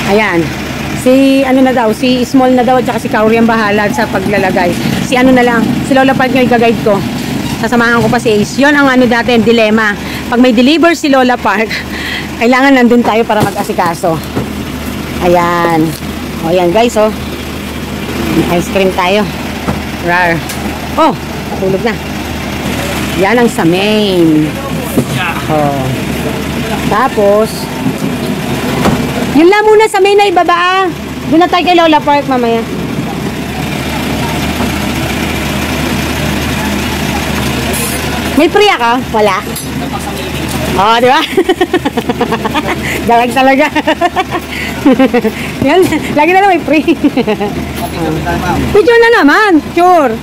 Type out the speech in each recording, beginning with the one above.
Ayan. Si ano na daw, si Small na daw at saka si Kauri ang bahala sa paglalagay. Si ano na lang, si Lola Park nga i-guide ko. Sasamahan ko pa si Ace. Yun ang ano natin, dilema. Pag may deliver si Lola Park, kailangan nandun tayo para mag-asikaso. Ayan. O yan guys, oh. Ice cream tayo. Rar. Oh, tulog na. Yan ang sa main. Oh. Tapos, yun lang muna sa main na ibaba ah. Doon na tayo kay Lola Park mamaya. May priya ka? Wala? Oo, di ba? Dalag talaga. Yan, lagi na lang may free. Picture na naman. Picture.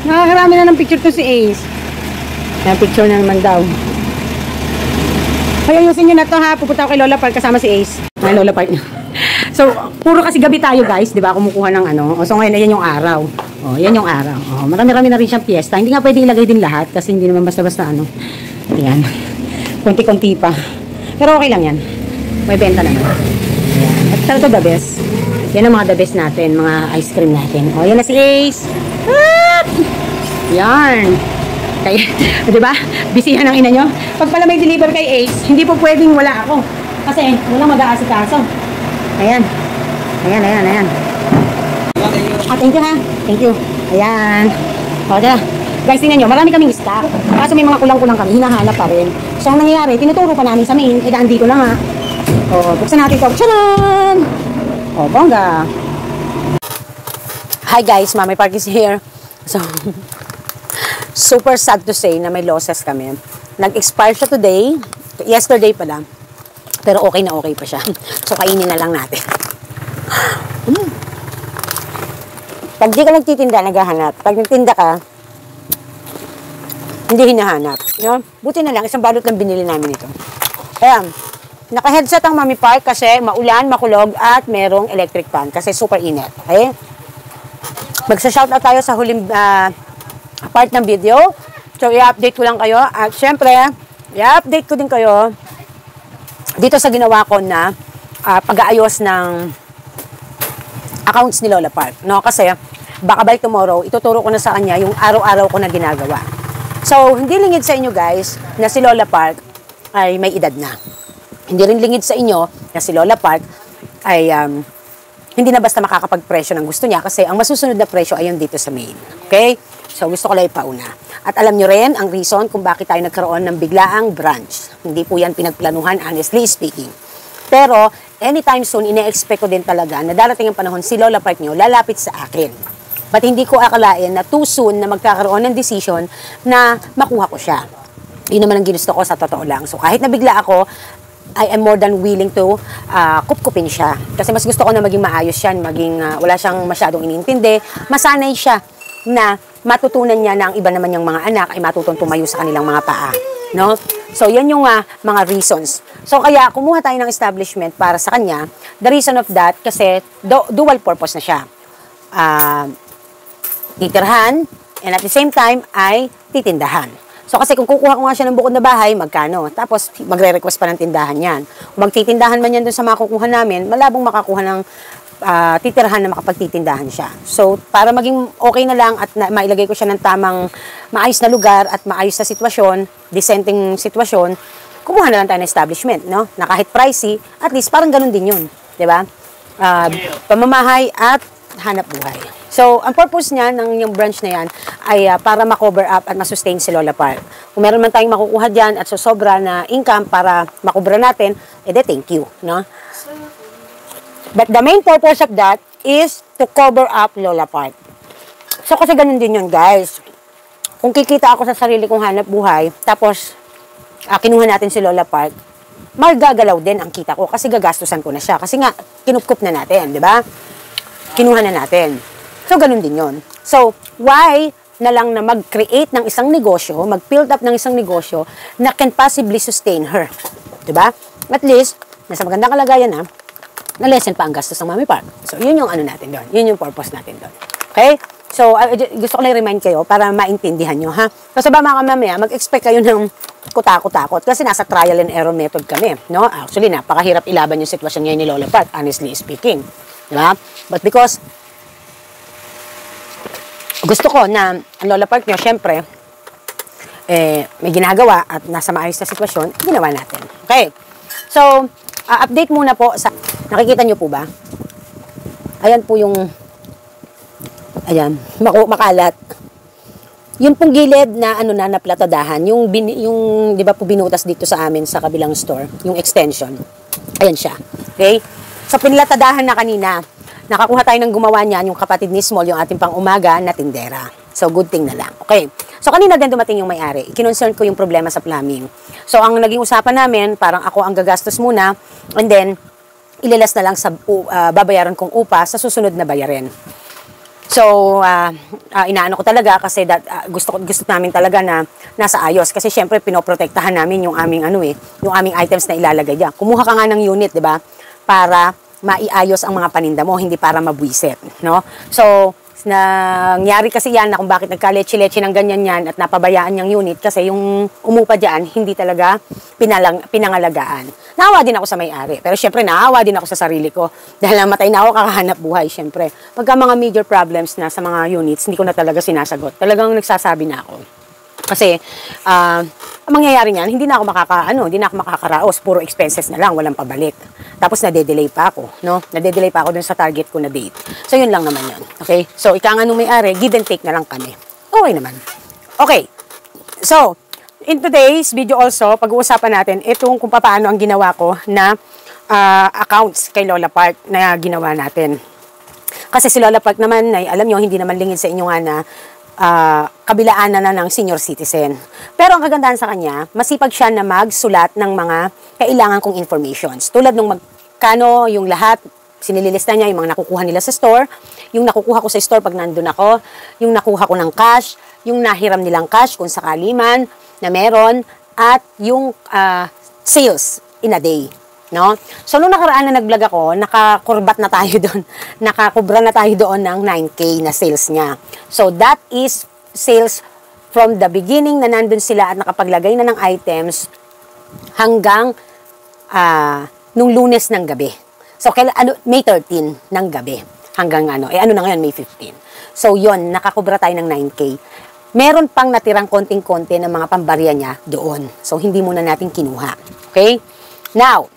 Nakakarami na ng picture to si Ace. Yan, picture na naman daw. Kaya ayusin nyo na to ha. Pupunta ako kay Lola Park kasama si Ace. Ay, Lola Park niya. So, puro kasi gabi tayo guys. Di ba? Kumukuha ng ano. O, so ngayon, ayan yung araw. O, yan yung araw. O, marami-rami na rin siyang piyesta. Hindi nga pwede ilagay din lahat. Kasi hindi naman basta-basta ano. Ayan. Kunti-kunti pa. Pero okay lang yan. May benta naman. Ayan. At ito the best. Yan ang mga the best natin. Mga ice cream natin. O, yan na si Ace. Ah! Yan. Kaya, di ba? Bisihan ang ina nyo. Pag pala may deliver kay Ace, hindi po pwedeng wala ako. Kasi walang mag-aasikaso. Ayan. Ayan, ayan, ayan. Ah, thank you ha. Thank you. Ayan. O, diba? Guys, tingnan nyo, marami kaming stock. Kaso may mga kulang-kulang kami, hinahanap pa rin. So, ang nangyayari, tinuturo pa namin sa main, dito na nga. O, buksan natin ito. Tcharan! O, bongga. Hi guys, Mami Park is here. So, super sad to say na may losses kami. Nag-expire siya today. Yesterday pala. Pero okay na okay pa siya. So, kainin na lang natin. Pag di ka nagtitinda, naghahanap. Pag nagtinda ka, hindi hinahanap. No? Buti na lang, isang balot lang binili namin ito. Ayan. Naka-headset ang Mami Park kasi maulan, makulog, at merong electric fan kasi super init. Okay? Magsa-shoutout tayo sa huling part ng video. So, i-update ko lang kayo. At syempre, i-update ko din kayo dito sa ginawa ko na pag-aayos ng accounts ni Lola Park. No? Kasi, baka by tomorrow, ituturo ko na sa kanya yung araw-araw ko na ginagawa. So, hindi lingid sa inyo guys na si Lola Park ay may edad na. Hindi rin lingid sa inyo na si Lola Park ay hindi na basta makakapag-presyo ng gusto niya kasi ang masusunod na presyo ay yung dito sa main. Okay? So, gusto ko lang ipauna. At alam nyo rin ang reason kung bakit tayo nagkaroon ng biglaang branch. Hindi po yan pinagplanuhan, honestly speaking. Pero, anytime soon, ine-expect ko din talaga na darating ang panahon si Lola Park nyo lalapit sa akin. But hindi ko akalain na too soon na magkakaroon ng decision na makuha ko siya. Yun naman ang ginusto ko sa totoo lang. So kahit nabigla ako, I am more than willing to kupkupin siya. Kasi mas gusto ko na maging maayos yan, maging wala siyang masyadong iniintindi. Masanay siya na matutunan niya na ang iba naman yung mga anak ay matutong tumayo sa kanilang mga paa. No? So yan yung mga reasons. So kaya kumuha tayo ng establishment para sa kanya. The reason of that, kasi dual purpose na siya. Titirhan, and at the same time ay titindahan. So kasi kung kukuha ko nga siya ng bukod na bahay, magkano? Tapos magre-request pa ng tindahan yan. Kung magtitindahan man yan dun sa mga kukuha namin, malabong makakuha ng titirhan na makapagtitindahan siya. So para maging okay na lang at mailagay ko siya ng tamang maayos na lugar at maayos na sitwasyon, decenting sitwasyon, kumuha na lang tayo ng establishment, no? Na kahit pricey, at least parang ganun din yun. Diba? Pamamahay at hanap buhay. So, ang purpose niya ng yung branch na yan ay para ma-cover up at ma-sustain si Lola Park. Kung meron man tayong makukuha dyan at sobra na income para makubra natin, edi thank you, no? But the main purpose of that is to cover up Lola Park. So, kasi ganun din yun, guys. Kung kikita ako sa sarili kong hanap buhay, tapos kinuha natin si Lola Park, magagalaw din ang kita ko kasi gagastusan ko na siya. Kasi nga, kinupkup na natin, di ba? Kinuha na natin. So, ganun din yun. So, why na lang na mag-create ng isang negosyo, mag-build up ng isang negosyo na can possibly sustain her? Diba? At least, nasa magandang kalagayan na lessen pa ang gastos ng Mami Park. So, yun yung ano natin doon. Yun yung purpose natin doon. Okay? So, gusto ko lang remind kayo para maintindihan nyo, ha? Kasi ba mga mamaya, mag-expect kayo ng ko takot kasi nasa trial and error method kami, no? Actually, napakahirap ilaban yung sitwasyon ngayon ni Lola Park, honestly speaking. Diba? But because gusto ko na ang Lola Park nyo, syempre, may ginagawa at nasa maayos na sitwasyon, ginawa natin. Okay. So, update muna po sa, nakikita nyo po ba? Ayan po yung, ayan, makalat. Yung pong gilid na ano na naplatadahan, yung 'di ba po binutas dito sa amin sa kabilang store, yung extension. Ayan siya. Okay? So pinlatadahan na kanina. Nakakuha tayo ng gumawa niyan, yung kapatid ni Small, yung ating pang-umaga na tindera. So good thing na lang. Okay. So kanina din dumating yung may-ari. Ikinonsern ko yung problema sa plumbing. So ang naging usapan namin, parang ako ang gagastos muna and then ilalas na lang sa babayaran kong upa sa susunod na bayarin. So, inaano ko talaga kasi gusto namin talaga na nasa ayos. Kasi syempre, pinoprotektahan namin yung aming, yung aming items na ilalagay dyan. Kumuha ka nga ng unit, di ba? Para maiayos ang mga paninda mo, hindi para mabwisit, no? So, nangyari kasi yan na kung bakit nagka-leche-leche ng ganyan yan at napabayaan yung unit kasi yung umupa dyan, hindi talaga pinangalagaan. Naawa din ako sa may-ari. Pero syempre, naawa din ako sa sarili ko. Dahil namatay na ako, kakahanap buhay, syempre. Pagka mga major problems na sa mga units, hindi ko na talaga sinasagot. Talagang nagsasabi na ako. Kasi, ang mangyayari niyan, hindi na ako makakaraos. Puro expenses na lang, walang pabalik. Tapos, nade-delay pa ako, no? Nade-delay pa ako dun sa target ko na date. So, yun lang naman yun. Okay? So, ika nga nung may-ari, give and take na lang kami. Okay naman. Okay. So, in today's video also, pag-uusapan natin itong kung paano ang ginawa ko na accounts kay Lola Park na ginawa natin. Kasi si Lola Park naman, ay, alam nyo, hindi naman lingid sa inyo nga na kabilaan na ng senior citizen. Pero ang kagandahan sa kanya, masipag siya na magsulat ng mga kailangan kong informations. Tulad nung magkano yung lahat, sinililista niya yung mga nakukuha nila sa store, yung nakukuha ko sa store pag nandun ako, yung nakuha ko ng cash, yung nahiram nilang cash kung sakali man na meron, at yung sales in a day. No? So, nung nakaraan na nag-vlog ako, nakakurbat na tayo doon. Nakakubra na tayo doon ng 9K na sales niya. So, that is sales from the beginning na nandun sila at nakapaglagay na ng items hanggang nung Lunes ng gabi. So, May 13 ng gabi. Hanggang na ngayon, May 15. So, yon nakakubra tayo ng 9K. Meron pang natirang konting-konti ng mga pambarya niya doon. So, hindi muna natin kinuha. Okay? Now,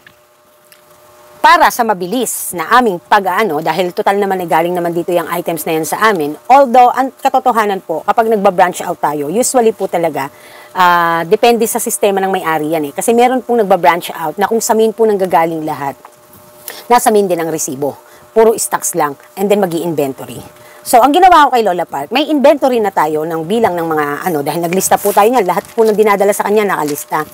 para sa mabilis na aming dahil total naman ay galing naman dito yung items na yan sa amin, although, ang katotohanan po, kapag nagba-branch out tayo, usually po talaga, depende sa sistema ng may-ari yan eh. Kasi meron pong nagba-branch out na kung sa main po nanggagaling lahat, nasa main din ang resibo. Puro stocks lang, and then mag-i-inventory. So, ang ginawa ko kay Lola Park, may inventory na tayo ng bilang ng mga dahil naglista po tayo niyan, lahat po ng dinadala sa kanya nakalista.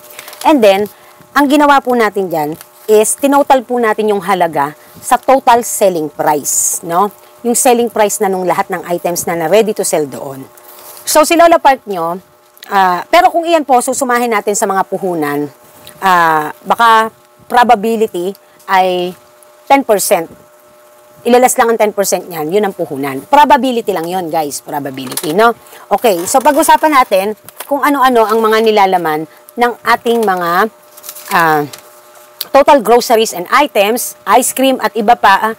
And then, ang ginawa po natin dyan, is tinotal po natin yung halaga sa total selling price, no? Yung selling price na nung lahat ng items na ready to sell doon. So, si Lola Park nyo, pero kung iyan po, susumahin natin sa mga puhunan, baka probability ay 10%. Ilalas lang ang 10% niyan, yun ang puhunan. Probability lang yun, guys, probability, no? Okay, so pag-usapan natin kung ano-ano ang mga nilalaman ng ating mga total groceries and items, ice cream at iba pa,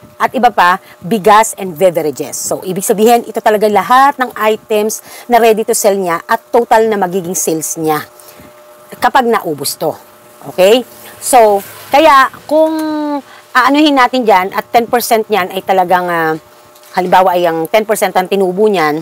bigas and beverages. So, ibig sabihin, ito talaga lahat ng items na ready to sell niya at total na magiging sales niya kapag naubos to. Okay? So, kaya kung aanuhin natin dyan at 10% niyan ay talagang, halimbawa ay ang 10% ang tinubo niyan,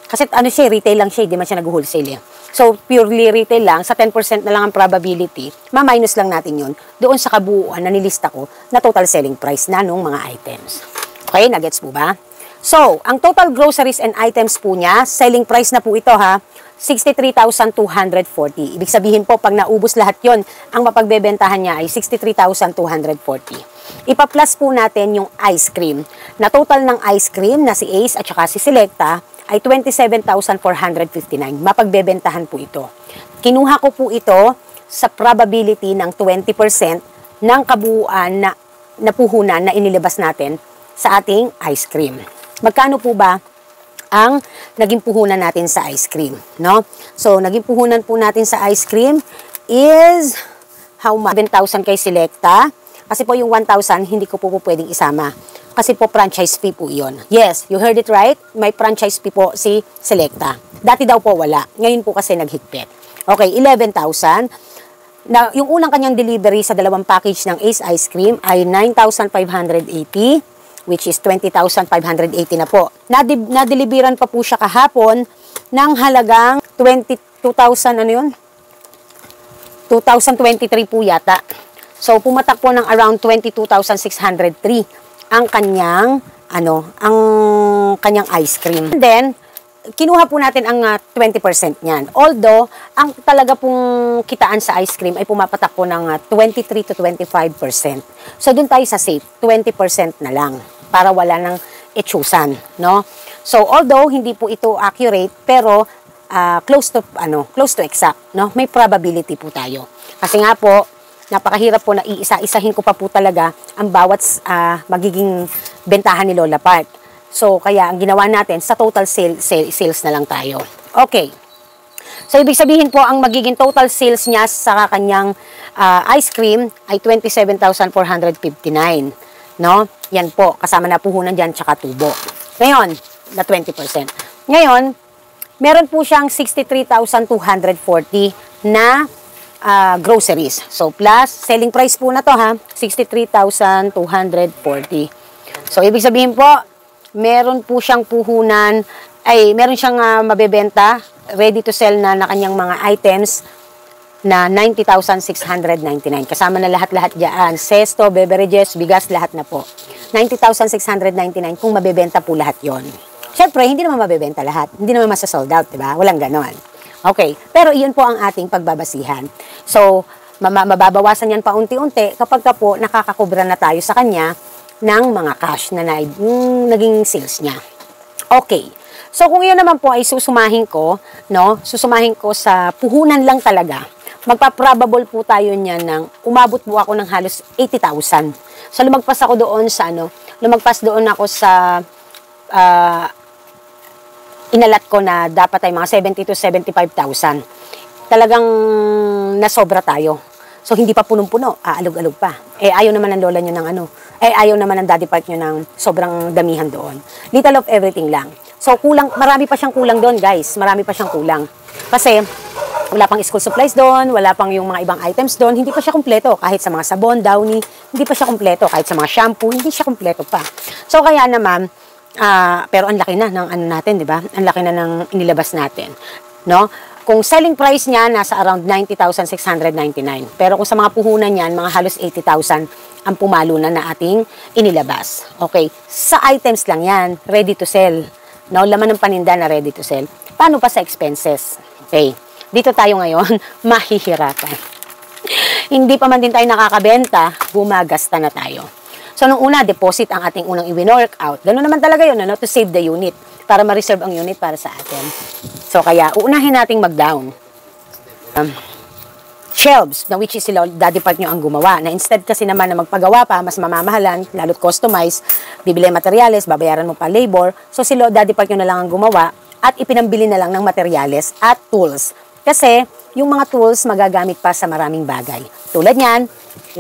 kasi retail lang siya, hindi man siya nag-wholesale eh. So, purely retail lang, sa 10% na lang ang probability, ma-minus lang natin yun doon sa kabuuan na nilista ko na total selling price na nung mga items. Okay, nagets mo ba? So, ang total groceries and items po niya, selling price na po ito ha, 63,240. Ibig sabihin po, pag naubos lahat yon, ang mapagbebentahan niya ay 63,240. Ipa-plus po natin yung ice cream. Na total ng ice cream na si Ace at saka si Selecta ay 27,459. Mapagbebentahan po ito. Kinuha ko po ito sa probability ng 20% ng kabuuan na puhunan na inilabas natin sa ating ice cream. Magkano po ba ang naging puhunan natin sa ice cream, no? So, naging puhunan po natin sa ice cream is how much? 7,000 kay Selecta. Kasi po yung 1,000, hindi ko po pwedeng isama. Kasi po franchise fee po yun. Yes, you heard it right. May franchise fee po si Selecta. Dati daw po wala. Ngayon po kasi naghigpit. Okay, 11,000. Na, yung unang kanyang delivery sa dalawang package ng Ace Ice Cream ay 9,580, which is 20,580 na po. Na-deliveran pa po siya kahapon ng halagang 22,000, ano yun? 2023 po yata. So, pumatak po ng around 22,603 ang kanyang, ang kanyang ice cream. And then, kinuha po natin ang 20% niyan. Although, ang talaga pong kitaan sa ice cream ay pumapatak po ng 23 to 25%. So, dun tayo sa safe, 20% na lang para wala nang etsusan, no? So, although hindi po ito accurate, pero close to exact, no? May probability po tayo. Kasi nga po, napakahirap po na iisa-isahin ko pa po talaga ang bawat magiging bentahan ni Lola Park. So, kaya ang ginawa natin, sa total sales na lang tayo. Okay. So, ibig sabihin po, ang magiging total sales niya sa kanyang ice cream ay 27,459. No? Yan po, kasama na puhunan dyan, tsaka tubo. Ngayon, na 20%. Ngayon, meron po siyang 63,240 na groceries. So, plus, selling price po na to ha, 63,240. So, ibig sabihin po, meron po siyang puhunan, meron siyang mabebenta, ready to sell na kanyang mga items na 90,699. Kasama na lahat-lahat dyan. Sesto, beverages, bigas, lahat na po. 90,699 kung mabebenta po lahat yon. Siyempre, hindi naman mabebenta lahat. Hindi naman masa-sold out, diba? Walang ganon. Okay, pero iyon po ang ating pagbabasihan. So, mababawasan yan paunti-unti kapag po nakakakubra na tayo sa kanya ng mga cash na naging sales niya. Okay, so kung iyon naman po ay susumahin ko, no? Susumahin ko sa puhunan lang talaga. Magpa-probable po tayo niyan ng umabot po ako ng halos 80,000. So, lumagpas ako doon sa lumagpas doon ako sa inalat ko na dapat ay mga 70 to 75,000. Talagang nasobra tayo. So, hindi pa punong-puno, aalog-alog pa. Ayaw naman ng lola nyo ng ayaw naman ng daddy part nyo ng sobrang damihan doon. Little of everything lang. So, marami pa siyang kulang doon, guys. Marami pa siyang kulang. Kasi, wala pang school supplies doon, wala pang yung mga ibang items doon, hindi pa siya kumpleto. Kahit sa mga sabon, downy, hindi pa siya kumpleto. Kahit sa mga shampoo, hindi siya kumpleto pa. So, kaya naman, pero ang laki na ng natin, di ba? Ang laki na ng inilabas natin, no? Kung selling price niya nasa around 90,699. Pero kung sa mga puhunan niyan, mga halos 80,000 ang pumalo na ating inilabas. Okay, sa items lang yan, ready to sell. No, laman ng paninda na ready to sell. Paano pa sa expenses? Okay, dito tayo ngayon, mahihirapan. Hindi pa man din tayo nakakabenta, gumagasta na tayo. So, nung una, deposit ang ating unang i-work out. Ganun naman talaga yun, to save the unit. Para ma-reserve ang unit para sa atin. So, kaya, uunahin nating mag-down. Shelves, na which is sila, daddy part nyo ang gumawa. Na instead kasi naman na magpagawa pa, mas mamamahalan, lalo't customize, bibili materyales, babayaran mo pa labor. So, sila, daddy part nyo na lang ang gumawa at ipinambili na lang ng materyales at tools. Kasi, yung mga tools magagamit pa sa maraming bagay. Tulad niyan,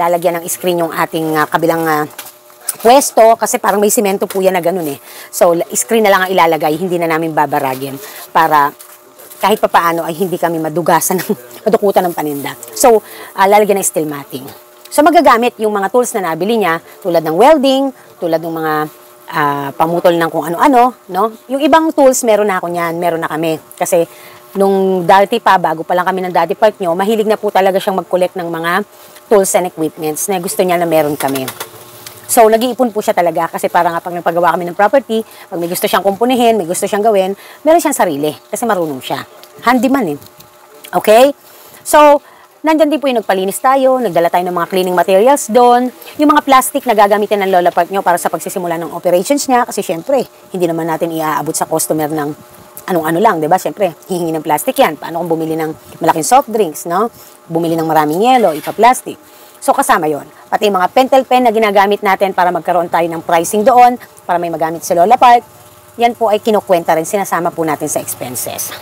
lalagyan ng screen yung ating kabilang pwesto kasi parang may simento po yan na ganun eh. So, screen na lang ang ilalagay, hindi na namin babaragin para kahit papaano ay hindi kami madugasan, madukutan ng paninda. So, lalagyan ng steel matting. So, magagamit yung mga tools na nabili niya tulad ng welding, tulad ng mga pamutol ng kung ano-ano, no? Yung ibang tools, meron na ako niyan, meron na kami. Kasi, nung dati pa, bago pa lang kami ng daddy part nyo, mahilig na po talaga siyang mag-collect ng mga tools and equipments na gusto niya na meron kami. So, nag-iipon po siya talaga kasi para nga pag nagpagawa kami ng property, pag may gusto siyang kumpunihin, may gusto siyang gawin, meron siyang sarili kasi marunong siya. Handyman eh. Okay? So, nandyan din po yung nagpalinis tayo, nagdala tayo ng mga cleaning materials doon, yung mga plastic na gagamitin ng Lola Park nyo para sa pagsisimula ng operations niya kasi syempre, hindi naman natin iaabot sa customer ng anong-ano lang, diba? Siyempre, hihingi ng plastic yan. Paano kung bumili ng malaking soft drinks, no? Bumili ng maraming yelo, ipa-plastic. So, kasama yon. Pati yung mga pentel pen na ginagamit natin para magkaroon tayo ng pricing doon, para may magamit sa Lola Park, yan po ay kinukwenta rin, sinasama po natin sa expenses.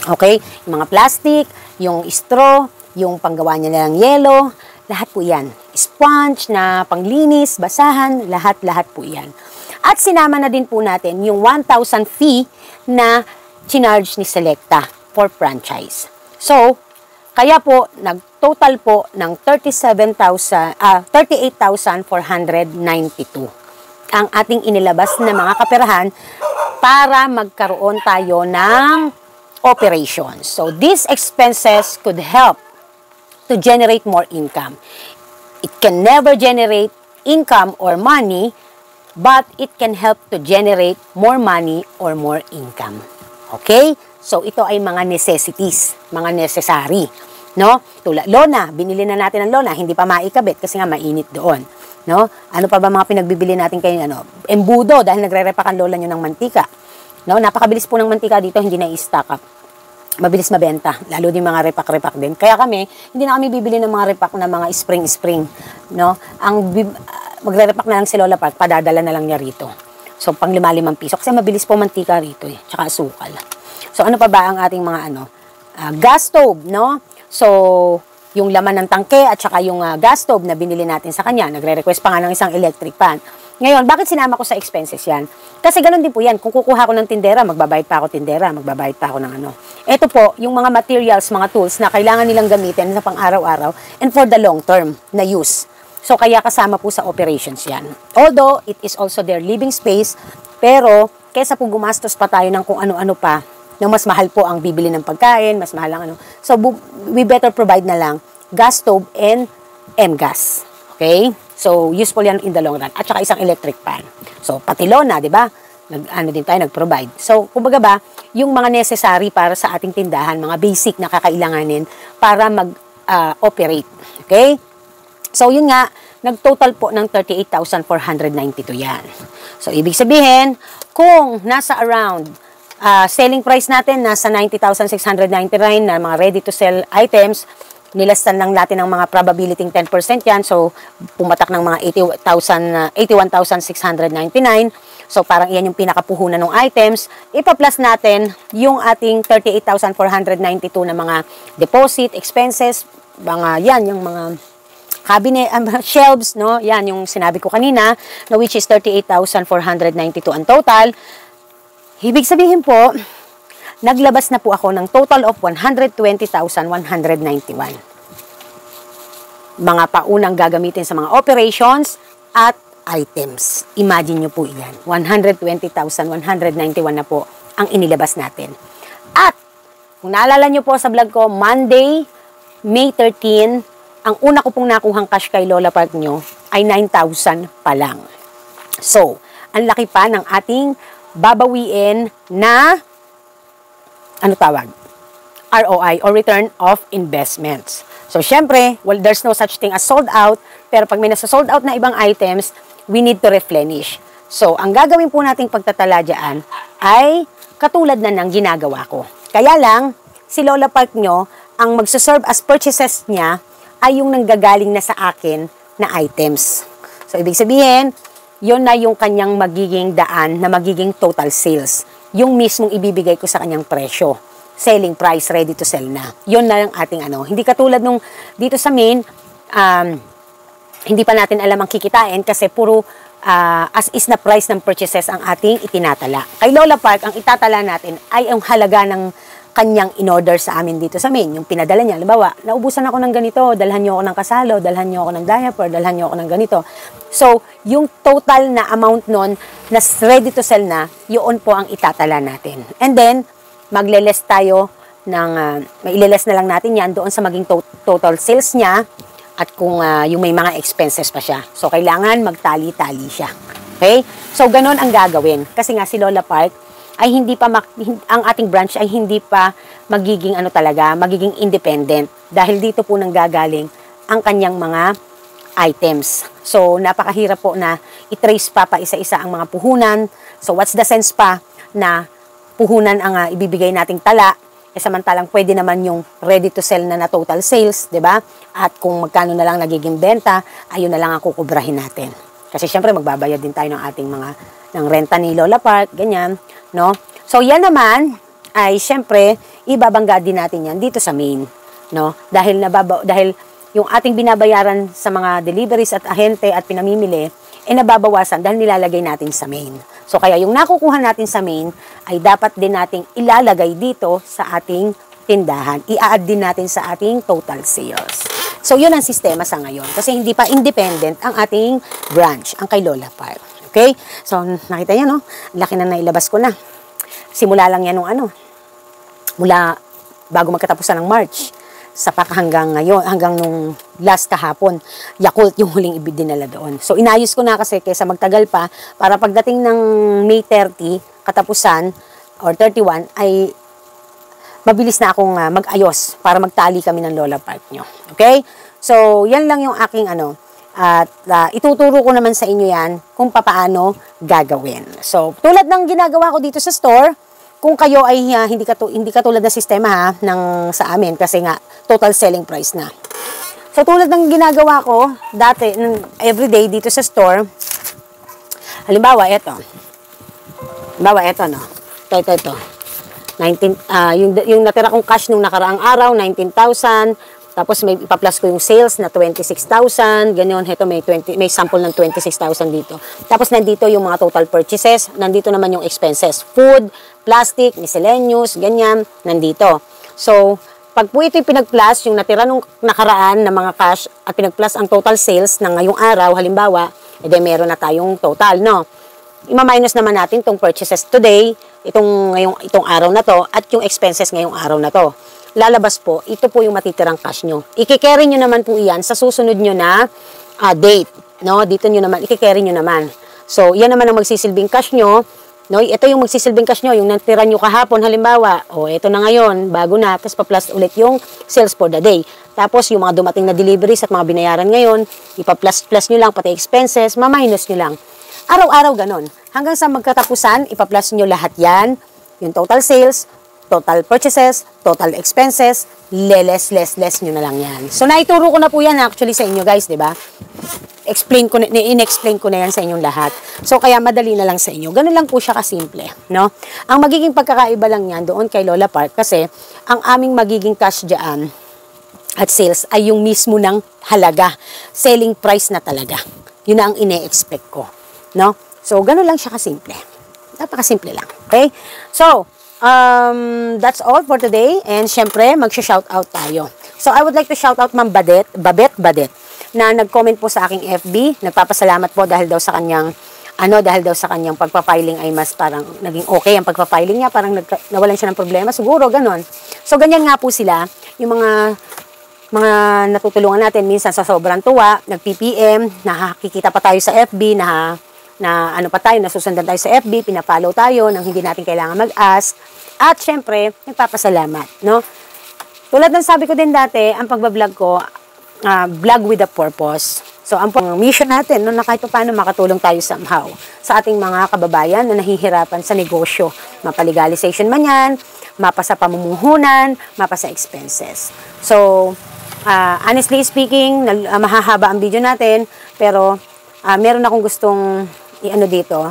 Okay? Yung mga plastic, yung straw, yung panggawa niya ng yelo, lahat po yan. Sponge na panglinis, basahan, lahat po yan. At sinama na din po natin yung 1,000 fee na chinarge ni Selecta for franchise. So, kaya po, nag-total po ng 38,492 ang ating inilabas na mga kaperahan para magkaroon tayo ng operations. So, these expenses could help to generate more income. It can never generate income or money, but it can help to generate more money or more income. Okay? So, ito ay mga necessities, mga necessary. No? Tulad, lona, binili na natin ang lona, hindi pa maikabit kasi nga mainit doon. No? Ano pa ba mga pinagbibili natin kayo? Embudo, dahil nagre-repack ang lola nyo ng mantika. No? Napakabilis po ng mantika dito, hindi na i-stock up. Mabilis mabenta, lalo din mga repack-repack din. Kaya kami, hindi na kami bibili ng mga repack na mga spring-spring. No? Magre-repack na lang si Lola Park, padadala na lang niya rito. So, pang 5 piso. Kasi mabilis po mantika rito eh. Tsaka asukal. So, ano pa ba ang ating mga gas stove, no? So, yung laman ng tangke at saka yung gas stove na binili natin sa kanya. Nagre-request pa nga ng isang electric pan. Ngayon, bakit sinama ko sa expenses yan? Kasi ganun din po yan. Kung kukuha ko ng tindera, magbabayad pa ako tindera, magbabayad pa ako ng Ito po, yung mga materials, mga tools na kailangan nilang gamitin sa pang-araw-araw and for the long term na use. So, kaya kasama po sa operations yan. Although, it is also their living space, pero, kesa po gumastos pa tayo ng kung ano-ano pa, na mas mahal po ang bibili ng pagkain, mas mahal ang So, we better provide na lang gas stove and M-gas. Okay? So, useful yan in the long run. At saka isang electric pan. So, pati lona, di ba? Nag-provide. So, kumbaga ba, yung mga necessary para sa ating tindahan, mga basic na kakailanganin para mag-operate. Okay? So, yun nga, nag-total po ng 38,492 yan. So, ibig sabihin, kung nasa around, selling price natin, nasa 90,699 na mga ready-to-sell items, nilastan lang natin ng mga probability 10% yan. So, pumatak ng mga 81,699. So, parang iyan yung pinakapuhunan ng items. Ipa-plus natin yung ating 38,492 na mga deposit, expenses, mga yan, yung mga cabinet, shelves, no? Yan yung sinabi ko kanina, no, which is 38,492 ang total. Ibig sabihin po, naglabas na po ako ng total of 120,191. Mga paunang gagamitin sa mga operations at items. Imagine nyo po yan. 120,191 na po ang inilabas natin. At, kung naalala nyo po sa vlog ko, Monday, May 13, ang una ko pong nakuhang cash kay Lola Park nyo ay 9,000 pa lang. So, ang laki pa ng ating babawiin na, ROI or Return of Investments. So, syempre, well, there's no such thing as sold out, pero pag may nasa sold out na ibang items, we need to replenish. So, ang gagawin po nating pagtatala dyan ay katulad na ng ginagawa ko. Kaya lang, si Lola Park nyo, ang magsaserve as purchases niya ay yung nanggagaling na sa akin na items. So, ibig sabihin, yun na yung kanyang magiging daan na magiging total sales. Yung mismong ibibigay ko sa kanyang presyo. Selling price, ready to sell na. Yun na yung ating Hindi katulad nung dito sa main, hindi pa natin alam ang kikitain kasi puro as is na price ng purchases ang ating itinatala. Kay Lola Park, ang itatala natin ay ang halaga ng kanyang in-order sa amin dito sa main. Yung pinadala niya, halimbawa, naubusan ako ng ganito, dalhan niyo ako ng kasalo, dalhan niyo ako ng diaper, dalhan niyo ako ng ganito. So, yung total na amount nun, na ready to sell na, yun po ang itatala natin. And then, magle-less tayo ng, maile-less na lang natin yan doon sa maging total sales niya, at kung yung may mga expenses pa siya. So, kailangan magtali-tali siya. Okay? So, ganun ang gagawin. Kasi nga si Lola Park, ay hindi pa ang ating branch ay hindi pa magiging magiging independent dahil dito po nang gagaling ang kanyang mga items. So napakahirap po na i-trace pa isa-isa ang mga puhunan. So what's the sense pa na puhunan ang ibibigay nating tala samantalang pwede naman yung ready to sell na total sales, 'di ba? At kung magkano na lang nagiging benta, ayun na lang ang kukubrahin natin. Kasi syempre magbabayad din tayo ng ating ng renta ni Lola Park, ganyan, no? So yan naman ay syempre ibabangga din natin yan dito sa main. no? Dahil yung ating binabayaran sa mga deliveries at ahente at pinamimili, nababawasan dahil nilalagay natin sa main. So, kaya yung nakukuha natin sa main, ay dapat din nating ilalagay dito sa ating tindahan. I-add din natin sa ating total sales. So, yun ang sistema sa ngayon. Kasi hindi pa independent ang ating branch, ang kay Lola Park. Okay? So, nakita niyo, no? Laki na nailabas ko na. Simula lang yan mula bago magkatapusan ng March. Sapak hanggang ngayon, hanggang nung last kahapon, Yakult yung huling dinala doon. So, inayos ko na kasi kaysa magtagal pa, para pagdating ng May 30, katapusan, or 31, ay mabilis na akong mag-ayos para magtali kami ng Lola Park nyo. Okay? So, yan lang yung aking at ituturo ko naman sa inyo yan kung paano gagawin. So, tulad ng ginagawa ko dito sa store, kung kayo ay hindi katulad ng sistema sa amin kasi nga total selling price na. So tulad ng ginagawa ko dati everyday dito sa store. Halimbawa ito no. Ito. 19 yung natira kong cash nung nakaraang araw 19,000. Tapos may ipa-plus ko yung sales na 26,000, ganyan. Ito may sample ng 26,000 dito. Tapos nandito yung mga total purchases, nandito naman yung expenses, food, plastic, miscellaneous, ganyan, nandito. So, pag po ito pinag-plus, yung natira nung nakaraan na mga cash at pinag-plus ang total sales ng ngayong araw, halimbawa, edi meron na tayong total, no? Ima-minus naman natin itong purchases today, itong araw na to, at yung expenses ngayong araw na to. Lalabas po, ito po yung matitirang cash nyo. I-carry nyo naman po yan sa susunod nyo na date. No? Dito nyo naman, i-carry nyo naman. So, yan naman ang magsisilbing cash nyo. No? Ito yung magsisilbing cash nyo, yung natira nyo kahapon, halimbawa, ito na ngayon, bago na, tapos pa-plus ulit yung sales for the day. Tapos, yung mga dumating na deliveries at mga binayaran ngayon, ipa-plus nyo lang, pati expenses, ma-minus nyo lang. Araw-araw ganon. Hanggang sa magkatapusan, ipa-plus nyo lahat yan, yung total sales, total purchases, total expenses, less nyo na lang yan. So, naituro ko na po yan actually sa inyo guys, di ba? In-explain ko na yan sa inyong lahat. So, kaya madali na lang sa inyo. Ganun lang po siya kasimple, no? Ang magiging pagkakaiba lang yan doon kay Lola Park kasi ang aming magiging cash dyan at sales ay yung mismo ng halaga. Selling price na talaga. Yun na ang ine-expect ko, no? So, ganun lang siya kasimple. Napakasimple lang, okay? So, that's all for today. And syempre, magsha-shoutout tayo. So, I would like to shout out Ma'am Babet, na nag-comment po sa aking FB. Nagpapasalamat po dahil daw sa kanyang pagpa-filing ay mas parang naging okay ang pagpa-filing niya. Parang nawalan siya ng problema. Siguro, ganon. So, ganyan nga po sila. Yung mga natutulungan natin minsan sa sobrang tuwa, nag-PPM, nakikita pa tayo sa FB, nasusundan tayo sa FB, pinapollow tayo nang hindi natin kailangan mag-ask. At syempre, nagpapasalamat, no? Tulad ng sabi ko din dati, ang pagbablog ko, vlog with a purpose. So, ang mission natin, no, na kahit paano makatulong tayo somehow sa ating mga kababayan na nahihirapan sa negosyo. Mapalegalization man yan, mapa sa pamumuhunan, mapa sa expenses. So, honestly speaking, mahahaba ang video natin, pero meron akong gustong dito.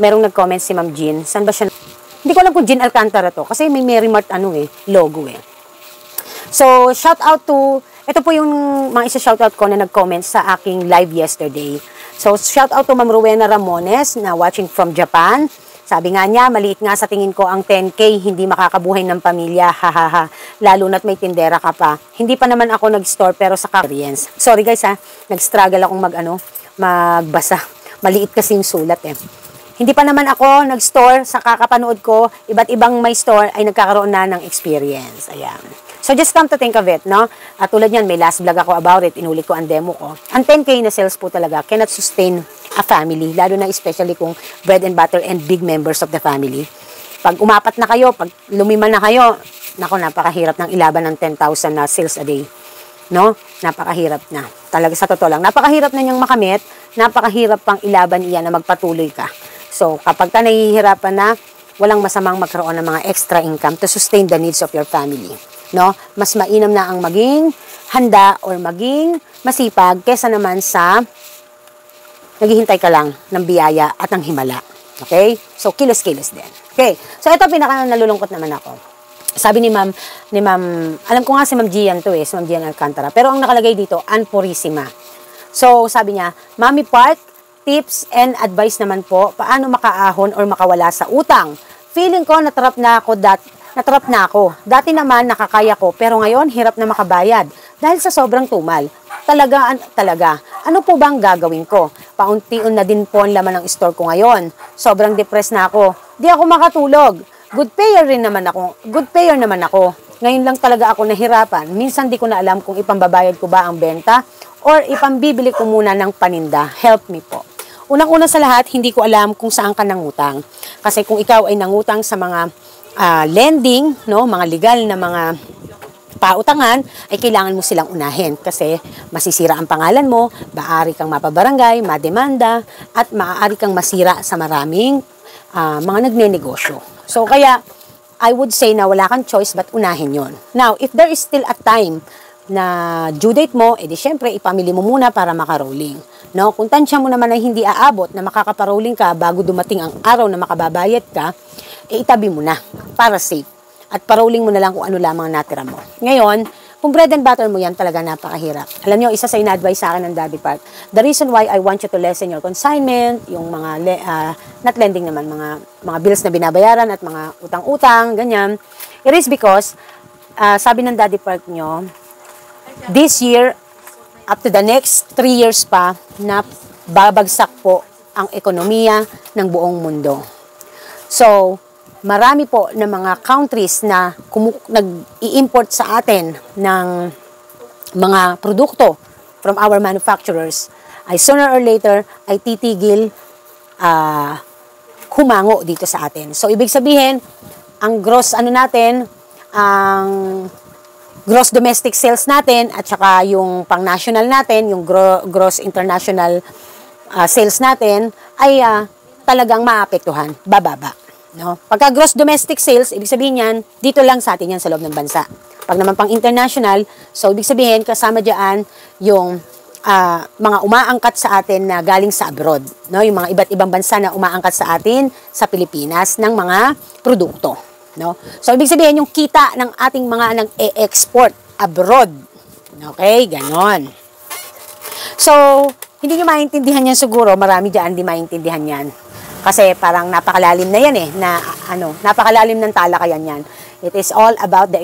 Merong nag-comment si Ma'am Jean. Saan ba siya? Hindi ko alam kung Jean Alcantara to. Kasi may Mary Mart logo eh. So, shout out to, ito po yung mga isa-shout out ko na nag-comment sa aking live yesterday. So, shout out to Ma'am Rowena Ramones na watching from Japan. Sabi nga niya, maliit nga sa tingin ko ang 10K, hindi makakabuhay ng pamilya, hahaha. Lalo na't may tindera ka pa. Hindi pa naman ako nag-store pero sa experience. Sorry guys nag-struggle akong magbasa. Maliit kasi yung sulat eh. Hindi pa naman ako nag-store, sa kakapanood ko, iba't ibang may store ay nagkakaroon na ng experience. Ayan. So, just come to think of it, no? At tulad yan, may last vlog ako about it, inulit ko ang demo ko. Ang 10K na sales po talaga cannot sustain a family, lalo na especially kung bread and butter and big members of the family. Pag umapat na kayo, pag lumima na kayo, napakahirap ng ilaban ng 10,000 na sales a day. No? Napakahirap na. Talaga sa totoo lang. Napakahirap na niyang makamit, napakahirap pang ilaban iyan na magpatuloy ka. So, kapag ka nahihirapan na, walang masamang magkaroon ng mga extra income to sustain the needs of your family. No? Mas mainam na ang maging handa or maging masipag kesa naman sa naghihintay ka lang ng biyaya at ng himala. Okay? So, kilos-kilos din. Okay. So, ito pinaka nalulungkot naman ako. Sabi ni ma'am, alam ko nga si Ma'am Gian to si Ma'am Gian Alcantara. Pero ang nakalagay dito, Anpurissima. So, sabi niya, Mami Park, tips and advice naman po, paano makaahon or makawala sa utang. Feeling ko, natrap na ako. Dati naman, nakakaya ko, pero ngayon, hirap na makabayad. Dahil sa sobrang tumal. Talaga. Ano po bang gagawin ko? Paunti-un na din po ang laman ng store ko ngayon. Sobrang depressed na ako. Di ako makatulog. Good payer naman ako. Ngayon lang talaga ako nahirapan. Minsan di ko na alam kung ipambabayad ko ba ang benta or ipambibili ko muna ng paninda. Help me po. Unang-una sa lahat, hindi ko alam kung saan ka nangutang. Kasi kung ikaw ay nangutang sa mga lending, no, mga legal na mga pautangan, ay kailangan mo silang unahin kasi masisira ang pangalan mo, maaari kang mapabarangay, mademanda, at maaari kang masira sa maraming mga nagnenegosyo. So, kaya, I would say na wala kang choice but unahin yon. Now, if there is still a time na due date mo, edi syempre, ipamili mo muna para makarolling. No? Kung tansya mo naman ay hindi aabot na makakaparolling ka bago dumating ang araw na makababayad ka, itabi mo na para safe. At parolling mo na lang kung ano lamang natira mo. Ngayon, kung bread and butter mo yan, talaga napakahirap. Alam nyo, isa sa ina-advise sa akin ng Daddy Park, the reason why I want you to lessen your consignment, yung mga, not lending naman, mga bills na binabayaran at mga utang-utang, ganyan, it is because, sabi ng Daddy Park nyo, this year, up to the next 3 years pa, na babagsak po ang ekonomiya ng buong mundo. So, marami po na mga countries na nag-i-import sa atin ng mga produkto from our manufacturers ay sooner or later ay titigil humango dito sa atin. So, ibig sabihin, ang gross gross domestic sales natin at saka yung pang-national natin, yung gross international sales natin ay talagang maapektuhan, bababa. No? Pagka gross domestic sales, ibig sabihin yan, dito lang sa atin yan sa loob ng bansa. Pag naman pang international, so ibig sabihin, kasama dyan yung mga umaangkat sa atin na galing sa abroad. No? Yung mga iba't ibang bansa na umaangkat sa atin sa Pilipinas ng mga produkto. No? So ibig sabihin, yung kita ng ating mga nang-e-export abroad. Okay? Ganon. So, hindi nyo maintindihan yan siguro, marami dyan di maintindihan yan. Kasi parang napakalalim na yan napakalalim ng talakayan yan. It is all about the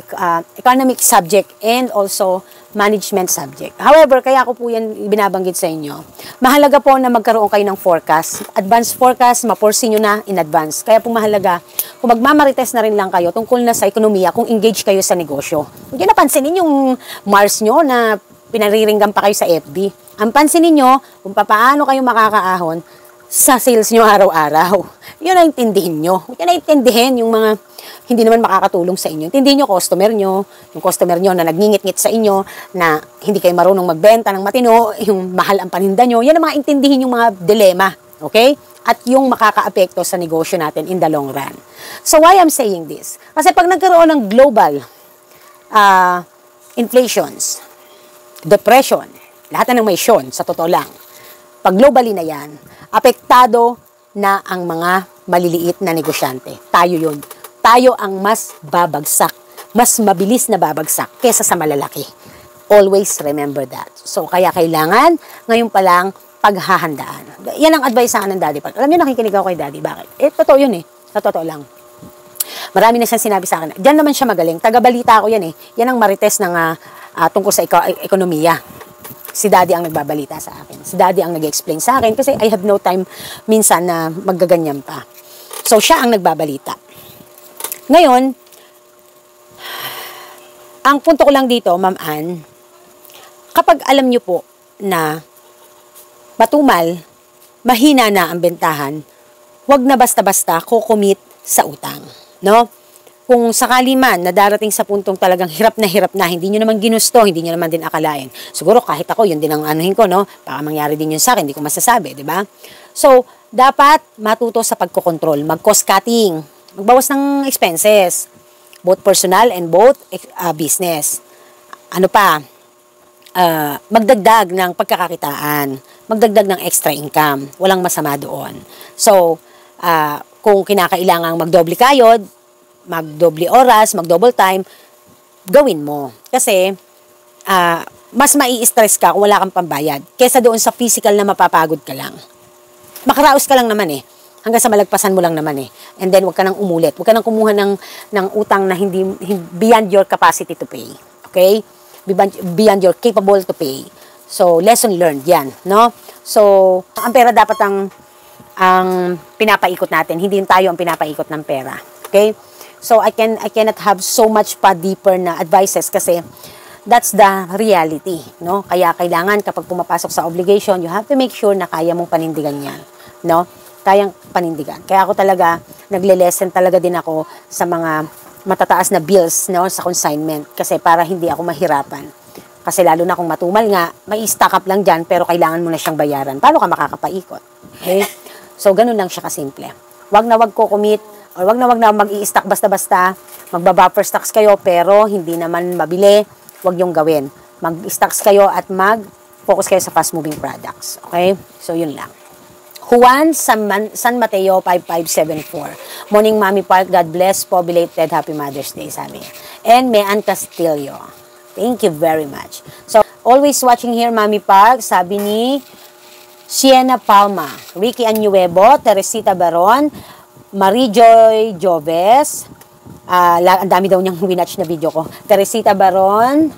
economic subject and also management subject. However, kaya ko po yan binabanggit sa inyo. Mahalaga po na magkaroon kayo ng forecast. Advanced forecast, ma-foresee nyo na in advance. Kaya po mahalaga, kung magmamarites na rin lang kayo tungkol na sa ekonomiya, kung engage kayo sa negosyo. Hindi napansinin yung Mars nyo na pinariringgam pa kayo sa FB. Ang pansinin nyo kung paano kayo makakaahon sa sales nyo araw-araw. Yun ang intindihin nyo. Yun ang intindihin yung mga hindi naman makakatulong sa inyo. Intindihin nyo yung customer nyo na nagngingit-ngit sa inyo, na hindi kayo marunong magbenta ng matino, yung mahal ang paninda nyo. Yan ang mga intindihin yung mga dilema. Okay? At yung makakaapekto sa negosyo natin in the long run. So why I'm saying this? Kasi pag nagkaroon ng global inflations, depression, lahat na ng may syon, sa totoo lang, pag globally na yan, apektado na ang mga maliliit na negosyante. Tayo yun. Tayo ang mas babagsak, mas mabilis na babagsak kesa sa malalaki. Always remember that. So, kaya kailangan ngayon pa lang paghahandaan. Yan ang advice sa akin ng Daddy Park. Alam niyo, nakikinig ako kay Daddy. Bakit? Totoo yun Sa totoo lang. Marami na siyang sinabi sa akin. Diyan naman siya magaling. Tagabalita ako yan Yan ang marites ng tungkol sa ekonomiya. Si Daddy ang nagbabalita sa akin. Si Daddy ang nag-explain sa akin kasi I have no time minsan na maggaganyan pa. So, siya ang nagbabalita. Ngayon, ang punto ko lang dito, Ma'am Ann, kapag alam nyo po na matumal, mahina na ang bentahan, wag na basta-basta kukumit sa utang. No? Kung sakali man na darating sa puntong talagang hirap na, hindi nyo naman ginusto, hindi nyo naman din akalain. Siguro kahit ako, yun din ang anuhin ko, no? Baka mangyari din yun sa akin, hindi ko masasabi, di ba? So, dapat matuto sa pagkokontrol, mag-cost cutting, magbawas ng expenses, both personal and both business. Ano pa? Magdagdag ng pagkakakitaan, magdagdag ng extra income, walang masama doon. So, kung kinakailangang magdoble kayod, magdoble oras, magdouble time, gawin mo. Kasi, mas mai-stress ka kung wala kang pambayad kesa doon sa physical na mapapagod ka lang. Makaraos ka lang naman eh. Hanggang sa malagpasan mo lang naman eh. And then, huwag ka nang umulit. Huwag ka nang kumuha ng utang na hindi beyond your capacity to pay. Okay? Beyond your capable to pay. So, lesson learned yan. No? So, ang pera dapat ang pinapaikot natin. Hindi tayo ang pinapaikot ng pera. Okay? So, I cannot have so much pa deeper na advices kasi that's the reality, no? Kaya kailangan kapag pumapasok sa obligation, you have to make sure na kaya mong panindigan yan, no? Kayang panindigan. Kaya ako talaga, nagle-lesson talaga din ako sa mga matataas na bills, no? Sa consignment. Kasi para hindi ako mahirapan. Kasi lalo na kung matumal nga, may stock up lang dyan, pero kailangan mo na siyang bayaran. Paano ka makakapaikot? Okay? So, ganun lang siya kasimple. Wag na wag ko commit, or wag na mag-i-stock basta-basta. Magba-buffer stocks kayo, pero hindi naman mabili. Huwag yung gawin. Mag-stocks kayo at mag-focus kayo sa fast-moving products. Okay? So, yun lang. Juan San Mateo 5574. Morning, Mami Park. God bless po. Belated Happy Mother's Day, sabi. And Mean Castillo. Thank you very much. So, always watching here, Mami Park. Sabi ni Sienna Palma, Ricky Anuevo, Teresita Baron, Marijoy Joves, ang dami daw niyang winatch na video ko. Teresita Baron,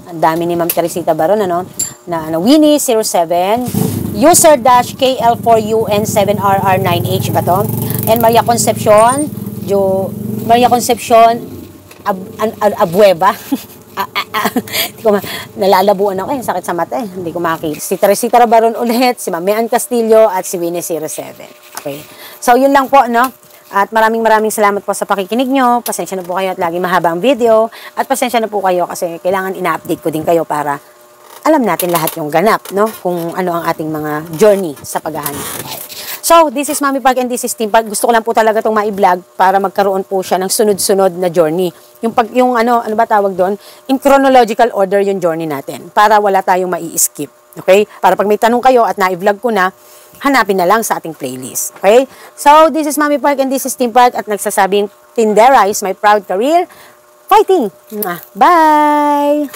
ang dami ni Ma'am Teresita Baron, Winnie 07, user dash KL4UN7RR9H ba to? And Maria Concepcion, Abueva. Hindi ko nalalabuan ako, sakit sa mata eh. Hindi ko makakita. Si Teresita Baron ulit, si Ma'am Mean Castillo, at si Winnie 07. Okay. So, yun lang po, no? At maraming salamat po sa pakikinig nyo. Pasensya na po kayo at lagi mahaba ang video. At pasensya na po kayo kasi kailangan ina-update ko din kayo para alam natin lahat yung ganap, no? Kung ano ang ating mga journey sa paghahanap buhay. So, this is Mami Park and this is Team Park. Gusto ko lang po talaga itong ma-vlog para magkaroon po siya ng sunod-sunod na journey. Yung ano ba tawag doon? In chronological order yung journey natin. Para wala tayong mai-skip. Okay? Para pag may tanong kayo at na-vlog ko na, hanapin na lang sa ating playlist. Okay? So, this is Mami Park and this is Team Park at nagsasabing, Tindera is my proud career. Fighting! Bye!